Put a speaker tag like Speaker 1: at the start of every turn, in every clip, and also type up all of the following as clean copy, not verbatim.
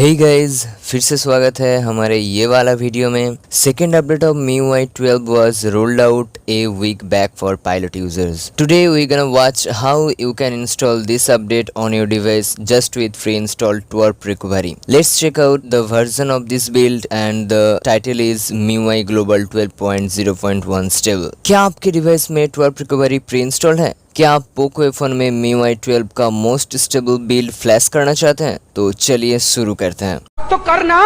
Speaker 1: Hey guys, फिर से स्वागत है हमारे ये वाला वीडियो में। Second update of MIUI 12 was rolled out a week back for pilot users. Today we're gonna watch how you can install this update on your device just with free install twerp recovery. Let's check out the version of this build and the title is MIUI Global 12.0.1 stable. क्या आपके device में twerp recovery pre installed है? क्या आप Poco F1 में MIUI 12 का most stable build flash करना चाहते हैं? तो चलिए शुरू करते हैं।
Speaker 2: तो करना,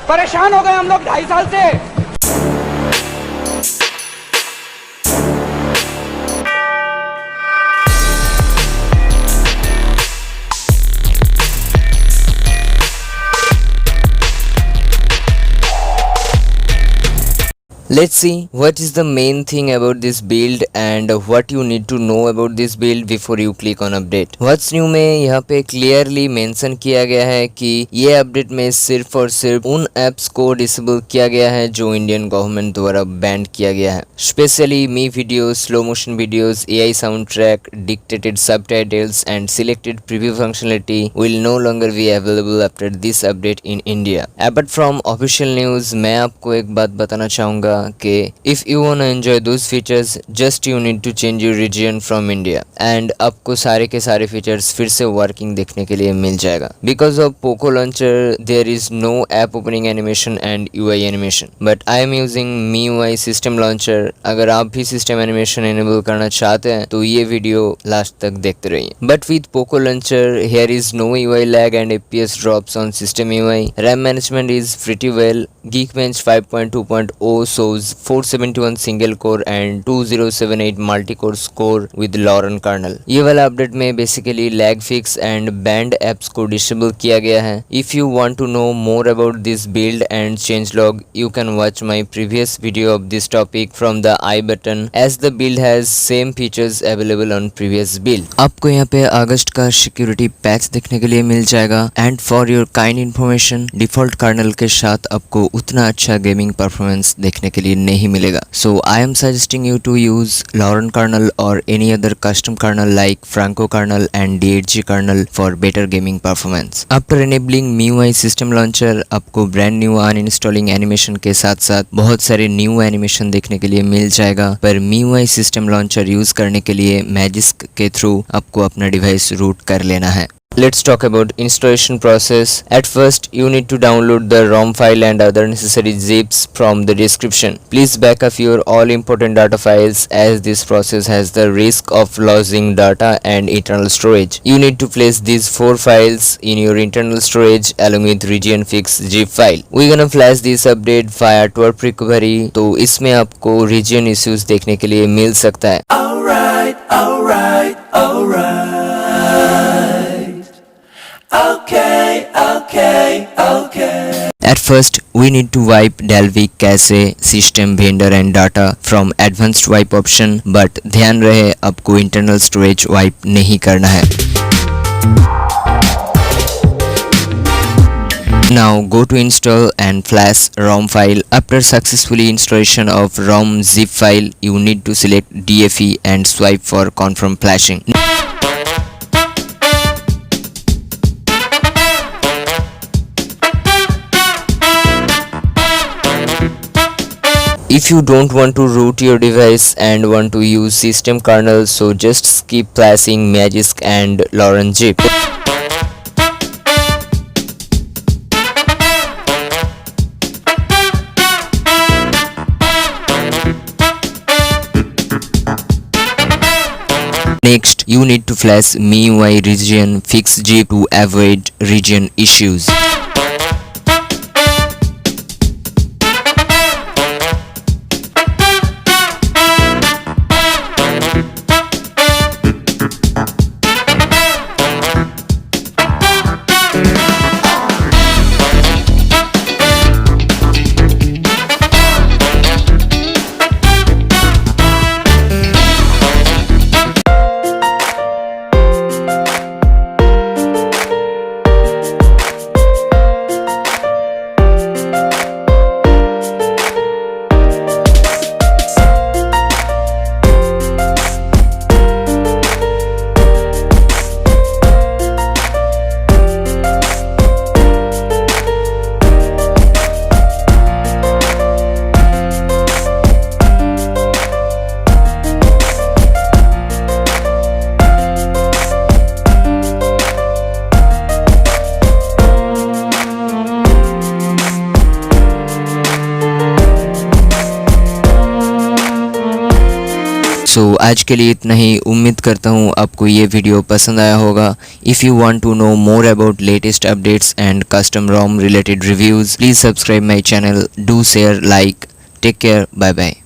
Speaker 2: परेशान हो गए हम लोग 2.5 साल से।
Speaker 1: Let's see what is the main thing about this build and what you need to know about this build before you click on update. What's new में यहाँ पे clearly mention किया गया है कि ये अपडेट में सिर्फ और सिर्फ उन एप्स को डिसेबल किया गया है जो इंडियन गवर्नमेंट द्वारा बैन किया गया है। Specially me videos, slow motion videos, AI sound track, dictated subtitles and selected preview functionality will no longer be available after this update in India. Apart from official news, मैं आपको एक बात बताना चाहूँगा कि if you wanna enjoy those features, just you need to change your region from India and आपको सारे के सारे फीचर्स फिर से वर्किंग देखने के लिए मिल जाएगा। Because of Poco launcher, there is no app opening animation and UI animation, but I am using MIUI system launcher. अगर आप भी सिस्टम एनिमेशन एनेबल करना चाहते हैं तो ये वीडियो लास्ट तक देखते रहिए। But with Poco launcher, here is no UI lag and FPS drops on system UI. RAM management is pretty well. Geekbench 5.2.0 shows 471 single core and 2078 multi-core score with Lauren kernel. ये वाला update में basically lag fix and band apps को disable किया गया है। If you want to know more about this build and changelog, you can watch my previous video of this topic from the I button as the build has same features available on previous build. आपको यहाँ पे अगस्त का security patch देखने के लिए मिल जाएगा and for your kind information default kernel के साथ आपको उतना अच्छा गेमिंग परफॉर्मेंस देखने के लिए नहीं मिलेगा। So I am suggesting you to use Lauren kernel or any other custom kernel like Franco kernel and DHG kernel for better gaming performance. After enabling MIUI system launcher, आपको brand new uninstalling animation के साथ साथ बहुत सारे new animation देखने के लिए मिल जाएगा, पर MIUI system launcher यूज करने के लिए MASIK के थ्रू आपको अपना डिवाइस रूट कर लेना है। Let's talk about installation process. At first, you need to download the ROM file and other necessary zips from the description. Please back up your all important data files as this process has the risk of losing data and internal storage. You need to place these 4 files in your internal storage along with region fix zip file. We're gonna flash this update via twerp recovery, तो इसमें आपको region issues देखने के लिए मिल सकता है। Okay. At first, we need to wipe Dalvik cache, system, vendor and data from advanced wipe option, but ध्यान रहे आपको internal storage wipe नहीं करना है। Now go to install and flash ROM file. After successfully installation of ROM zip file, you need to select DFE and swipe for confirm flashing. If you don't want to root your device and want to use system kernel, so just skip flashing MASIK and Lauren zip. Next, you need to flash MIUI region fix zip to avoid region issues. सो आज के लिए इतना ही। उम्मीद करता हूँ आपको ये video पसंद आया होगा। If you want to know more about latest updates and custom ROM related reviews, please subscribe my channel, do share, like, take care, bye bye.